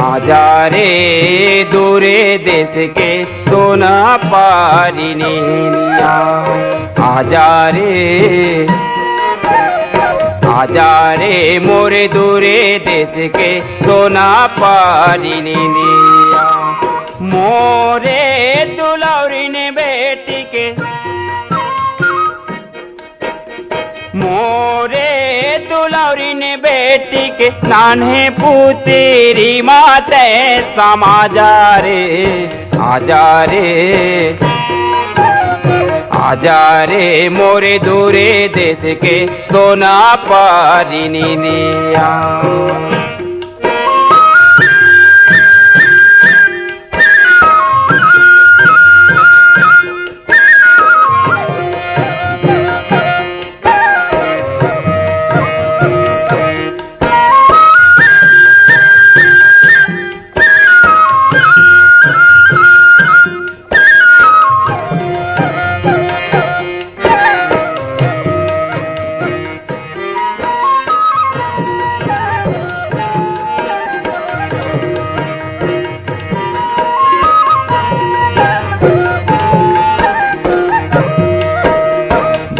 आजा रे दूरे देश के सोना पारिनी आजा रे मोरे दूरे देश के सोना पारिनी मोरे दुलारी ने बेटी के मोरे दुलारी ने बेटी के नान्हे पुत्री माते समाजा रे आजा रे मोरे दूरे देश के सोना पारिनी निया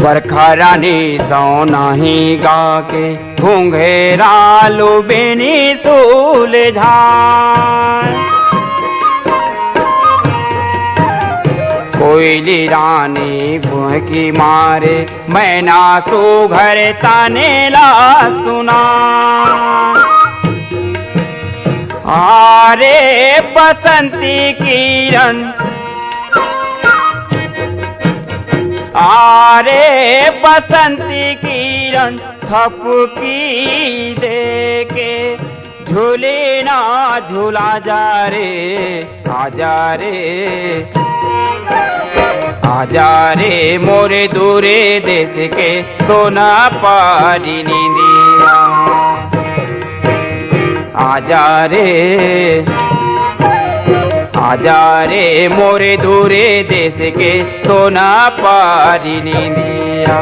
बरखा रानी सौ नहीं गा के घूंघेरालू बेनी सुलझाए कोयली रानी भूखी मारे मैना सुघर ताने ला सुना आरे बसंती किरण आरे बसंती किरण थपकी दे के झूले ना झूला जा रे आजा रे मोरे दूरे देश के सोना पारिनी दिया आजा रे मोरे दूरे देश के सोना पारिनी दिया।